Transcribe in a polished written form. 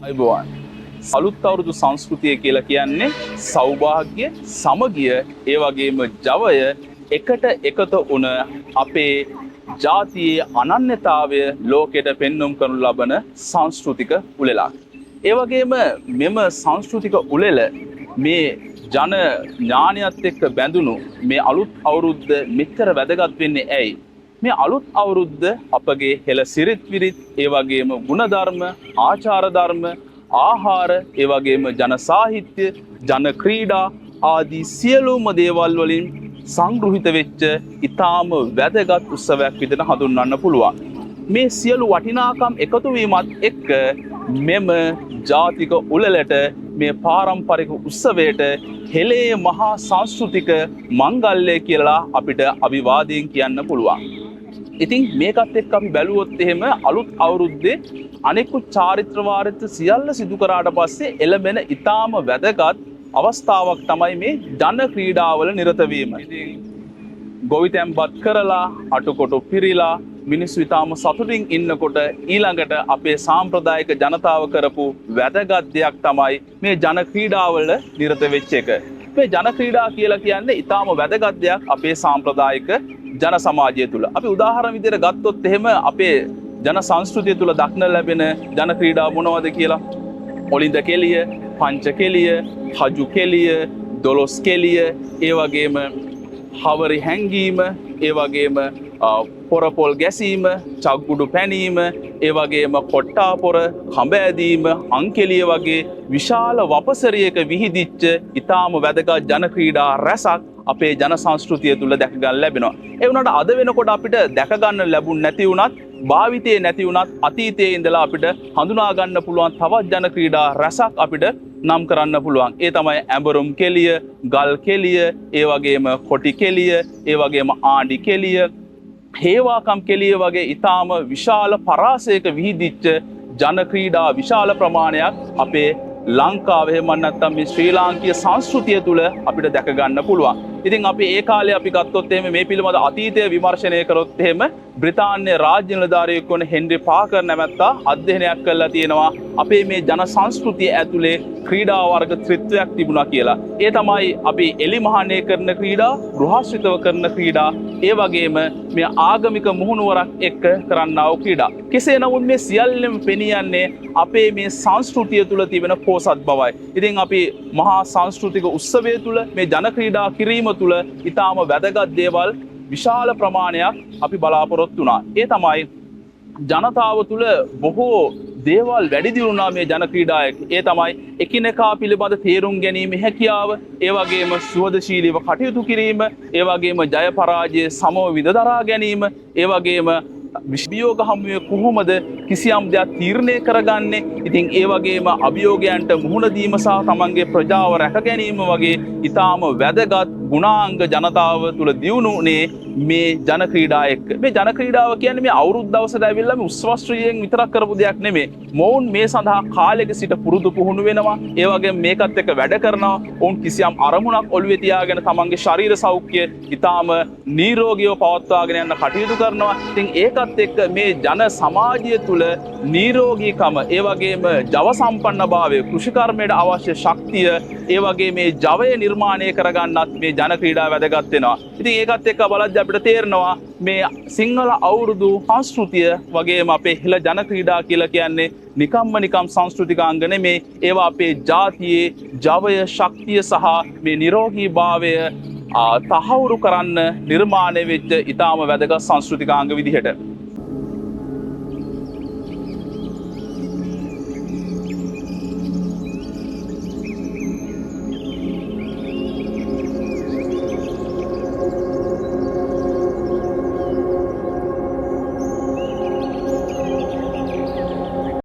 අයිබෝවන් අලුත් අවුරුදු සංස්කෘතිය කියලා කියන්නේ සෞභාග්‍ය, සමගිය, ඒ වගේම ජවය එකට එකතු වුණ අපේ ජාතියේ අනන්‍යතාවය ලෝකයට පෙන්වුම් කරනු ලබන සංස්කෘතික උළෙලක්. ඒ වගේම මෙම සංස්කෘතික උළෙල මේ ජන ඥානයත් එක්ක බැඳුණු මේ අලුත් අවුරුද්ද මෙච්චර වැදගත් වෙන්නේ ඇයි? මේ අලුත් අවුරුද්ද අපගේ හෙළ සිරිත් විරිත්, ඒ වගේම ගුණධර්ම, ආචාර ධර්ම, ආහාර, ඒ වගේම ජන සාහිත්‍ය, ජන ක්‍රීඩා ආදී සියලුම දේවල් වලින් සංග්‍රහිත වෙච්ච ඊටාම වැදගත් උත්සවයක් විදිහට හඳුන්වන්න පුළුවන්. මේ සියලු වටිනාකම් එකතු වීමත් එක්ක මෙම ජාතික උළෙලට, මේ පාරම්පරික උත්සවයට හෙළේ මහා සංස්කෘතික මංගල්‍ය කියලා අපිට අභිවාදයෙන් කියන්න පුළුවන්. ඉතින් මේකත් එක්ක අපි බැලුවොත් එහෙම අලුත් අවුරුද්දේ අනෙකුත් චාරිත්‍ර වාරිත්‍ර සියල්ල සිදු කරාට පස්සේ එළඹෙන ඊටාම වැදගත් අවස්ථාවක් තමයි මේ ජන ක්‍රීඩාවල නිරත වීම. ඉතින් ගොවිතැන්පත් කරලා අටකොටු පිරීලා මිනිස්සු ඊටාම සතුටින් ඉන්නකොට ඊළඟට අපේ සාම්ප්‍රදායික ජනතාව කරපු වැදගත් දෙයක් තමයි මේ ජන ක්‍රීඩාවල නිරත වෙච්ච එක. මේ ජන ක්‍රීඩා කියලා කියන්නේ ඊටාම වැදගත් දෙයක් අපේ සාම්ප්‍රදායික ජන සමාජය තුළ. අපි උදාහරණ විදිහට ගත්තොත් එහෙම අපේ ජන සංස්කෘතිය තුළ දක්න ලැබෙන ජන ක්‍රීඩා මොනවද කියලා? ඔලින්ද කෙලිය, පංච කෙලිය, හජු කෙලිය, දොළොස් කෙලිය, ඒ වගේම හවරි හැංගීම, ඒ වගේම පොරපොල් ගැසීම, චග්ගුඩු පැනීම, ඒ වගේම කොට්ටා පොර, කඹ ඇදීම, අංකෙලිය වගේ විශාල වපසරියක විහිදිච්ච ඊටාම වැදගත් ජන ක්‍රීඩා රැසක් අපේ ජන සංස්කෘතිය තුළ දැක ගන්න ලැබෙනවා. ඒ වුණාට අද වෙනකොට අපිට දැක ගන්න ලැබුණ නැති වුණත්, භාවිතයේ නැති වුණත්, අතීතයේ ඉඳලා අපිට හඳුනා ගන්න පුළුවන් තවත් ජන ක්‍රීඩා රැසක් අපිට නම් කරන්න පුළුවන්. ඒ තමයි ඇඹරුම් කෙලිය, ගල් කෙලිය, ඒ වගේම කොටි කෙලිය, ඒ වගේම ආණ්ඩි කෙලිය, හේවාකම් කෙලිය වගේ ඊටාම විශාල පරාසයක විහිදිච්ච ජන ක්‍රීඩා විශාල ප්‍රමාණයක් අපේ ලංකාවේ එහෙම නැත්නම් මේ ශ්‍රී ලාංකීය සංස්කෘතිය තුළ අපිට දැක ගන්න පුළුවන්. ඉතින් අපි ඒ කාලේ අපි ගත්තොත් එහෙම මේ පිළිබඳ අතීතය විමර්ශනය කරොත් එහෙම බ්‍රිතාන්‍ය රාජ්‍ය නිලධාරියෙක් වන හෙන්රි පාකර් නැමැත්තා අධ්‍යයනයක් කළා තියෙනවා අපේ මේ ජන සංස්කෘතිය ඇතුලේ ක්‍රීඩා වර්ග ත්‍රිත්වයක් තිබුණා කියලා. ඒ තමයි අපි එලිමහානය කරන ක්‍රීඩා, ගෘහාශ්‍රිතව කරන ක්‍රීඩා, ඒ වගේම මේ ආගමික මුහුණුවරක් එක්ක කරන්නා වූ ක්‍රීඩා. කෙසේ නමුත් මේ සියල්ලම පෙනියන්නේ අපේ මේ සංස්කෘතිය තුළ තිබෙන පෝසත් බවයි. ඉතින් අපි මහා සංස්කෘතික උත්සවය තුළ මේ ජන ක්‍රීඩා කිරීම තුළ ඊටාම වැදගත් දේවල් විශාල ප්‍රමාණයක් අපි බලාපොරොත්තු වුණා. ඒ තමයි ජනතාව තුළ බොහෝ දේවල් වැඩි දියුණුනා මේ ජන ක්‍රීඩායක. ඒ තමයි එකිනෙකා පිළිබඳ තේරුම් ගැනීම හැකියාව, ඒ වගේම සුවදශීලීව කටයුතු කිරීම, ඒ වගේම ජය පරාජය සමව විදදරා ගැනීම, ඒ වගේම විශ්භියෝග හමුවේ කොහොමද කිසියම් දෙයක් තීරණය කරගන්නේ. ඉතින් ඒ වගේම අභියෝගයන්ට මුහුණ දීම සහ තමන්ගේ ප්‍රජාව රැක ගැනීම වගේ ඊටාම වැදගත් ගුණාංග ජනතාව තුළ දියුණුනේ මේ ජන ක්‍රීඩා එක්ක. මේ ජන ක්‍රීඩාව කියන්නේ මේ අවුරුදු දවසට ඇවිල්ලා මේ උත්සවශ්‍රීයෙන් විතරක් කරපු දෙයක් නෙමෙයි. මොවුන් මේ සඳහා කාලයක සිට පුරුදු පුහුණු වෙනවා. ඒ වගේම මේකත් එක්ක වැඩ කරනවා. ඔවුන් කිසියම් අරමුණක් ඔළුවේ තියාගෙන තමන්ගේ ශරීර සෞඛ්‍යය ඊටාම නිරෝගීව පවත්වාගෙන යන්න කටයුතු කරනවා. ඉතින් ඒකත් එක්ක මේ ජන සමාජය තුළ නිරෝගීකම, ඒ වගේම ජව සම්පන්නභාවය, කෘෂිකර්මයට අවශ්‍ය ශක්තිය, ඒ වගේ මේ ජවය නිර්මාණය කරගන්නත් මේ ජන ක්‍රීඩා වැදගත් වෙනවා. ඉතින් ඒකත් එක්ක බලද්දී අපිට තේරෙනවා මේ සිංහල අවුරුදු සංස්කෘතිය වගේම අපේ හෙළ ජන ක්‍රීඩා කියලා කියන්නේ නිකම් සංස්කෘතිකාංග නෙමේ. ඒවා අපේ ජාතියේ ජවය, ශක්තිය සහ මේ නිරෝගීභාවය තහවුරු කරන්න නිර්මාණය වෙච්ච ඊටාම වැදගත් සංස්කෘතිකාංග විදිහට